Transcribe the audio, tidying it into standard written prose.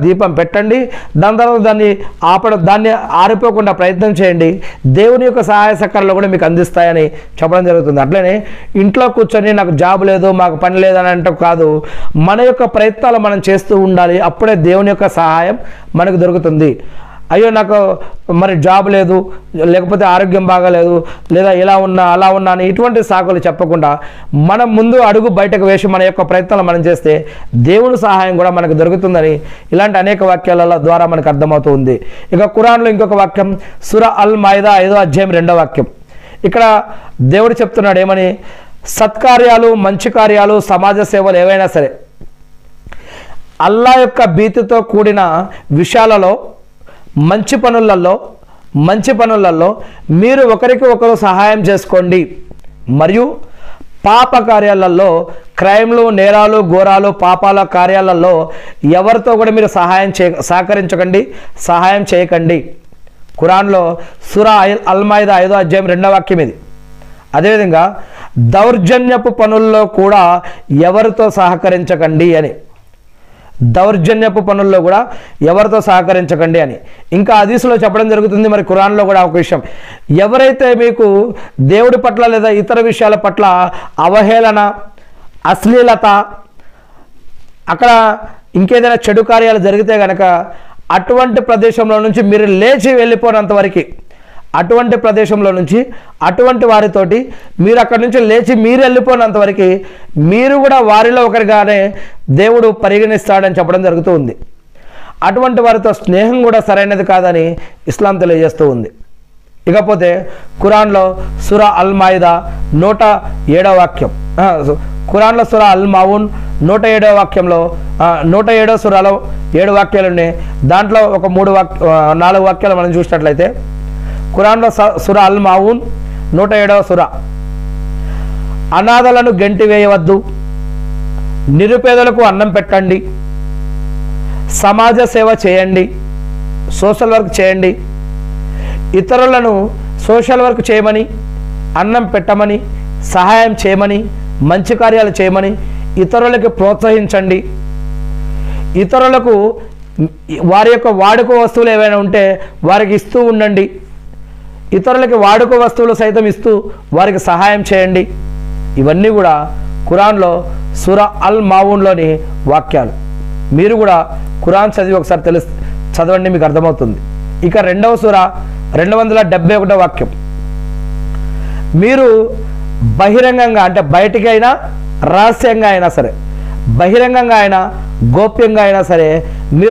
దీపం పెట్టండి, దాని తర్వాత దాన్ని ఆరిపోకుండా ప్రయత్నం చేయండి. దేవుని యొక్క సహాయ సహకారాలు కూడా మీకు అందిస్తాయని చెప్పడం జరుగుతుంది. అట్లనే ఇంట్లో కూర్చొని నాకు జాబ్ లేదు, మాకు పని లేదని అంటే కాదు, మన యొక్క ప్రయత్నాలు మనం చేస్తూ ఉండాలి. అప్పుడే దేవుని యొక్క సహాయం మనకు దొరుకుతుంది. అయ్యో నాకు మరి జాబ్ లేదు, లేకపోతే ఆరోగ్యం బాగాలేదు, లేదా ఇలా ఉన్నా అలా ఉన్నా అని ఇటువంటి సాకులు చెప్పకుండా మనం ముందు అడుగు బయటకు వేసి మన యొక్క ప్రయత్నాలు మనం చేస్తే దేవుని సహాయం కూడా మనకు దొరుకుతుందని ఇలాంటి అనేక వాక్యాల ద్వారా మనకు అర్థమవుతుంది. ఇక ఖురాన్లో ఇంకొక వాక్యం సూరా అల్ మాయిదా 5వ అధ్యాయం 2వ వాక్యం. ఇక్కడ దేవుడు చెప్తున్నాడు ఏమని, సత్కార్యాలు, మంచి కార్యాలు, సమాజ సేవలు ఏవైనా సరే అల్లా యొక్క భీతితో కూడిన విషయాలలో మంచి పనులలో మీరు ఒకరికి ఒకరు సహాయం చేసుకోండి. మరియు పాప కార్యాలలో, క్రైమ్లు, నేరాలు, ఘోరాలు, పాపాల కార్యాలలో ఎవరితో కూడా మీరు సహాయం చేయకండి. ఖురాన్లో సూరా అల్ మాయిదా 5వ అధ్యాయం 2వ వాక్యం ఇది. అదేవిధంగా దౌర్జన్యపు పనుల్లో కూడా ఎవరితో సహకరించకండి అని, దౌర్జన్యపు పనుల్లో కూడా ఎవరితో సహకరించకండి అని ఇంకా హదీసులో చెప్పడం జరుగుతుంది. మరి ఖురాన్లో కూడా ఒక విషయం, ఎవరైతే మీకు దేవుడి పట్ల లేదా ఇతర విషయాల పట్ల అవహేళన, అశ్లీలత, అక్కడ ఇంకేదైనా చెడు కార్యాలు జరిగితే కనుక అటువంటి ప్రదేశంలో నుంచి మీరు లేచి వెళ్ళిపోయినంత వరకు, అటువంటి ప్రదేశంలో నుంచి అటువంటి వారితోటి మీరు అక్కడి నుంచి లేచి మీరు వెళ్ళిపోయినంత వరకు మీరు కూడా వారిలో ఒకరిగానే దేవుడు పరిగణిస్తాడని చెప్పడం జరుగుతూ ఉంది. అటువంటి వారితో స్నేహం కూడా సరైనది కాదని ఇస్లాం తెలియజేస్తూ ఉంది. ఇకపోతే ఖురాన్లో సూరా అల్ మాయిదా 107వ వాక్యం, ఖురాన్లో సూరా అల్ మావున్ 107వ వాక్యంలో 107వ సూరాలో 7 వాక్యాలు ఉన్నాయి. దాంట్లో ఒక 4 వాక్యాలు మనం చూసినట్లయితే ఖురాన్లో సూరా అల్ మావున్ 107వ సూరా, అనాథలను గెంటి వేయవద్దు, నిరుపేదలకు అన్నం పెట్టండి, సమాజ సేవ చేయండి, సోషల్ వర్క్ చేయండి, ఇతరులను సోషల్ వర్క్ చేయమని, అన్నం పెట్టమని, సహాయం చేయమని, మంచి కార్యాలు చేయమని ఇతరులకు ప్రోత్సహించండి. ఇతరులకు వారి యొక్క వాడుక వస్తువులు ఏవైనా ఉంటే వారికి ఇస్తూ ఉండండి. ఇతరులకి వాడుక వస్తువులు సైతం ఇస్తూ వారికి సహాయం చేయండి. ఇవన్నీ కూడా ఖురాన్లో సూరా అల్ మావున్లోని వాక్యాలు. మీరు కూడా ఖురాన్ చదివి ఒకసారి చదవండి, మీకు అర్థమవుతుంది. ఇక 2వ సూరా 271వ వాక్యం, మీరు బహిరంగంగా అంటే బయటికి అయినా రహస్యంగా అయినా సరే, బహిరంగంగా అయినా గోప్యంగా అయినా సరే మీరు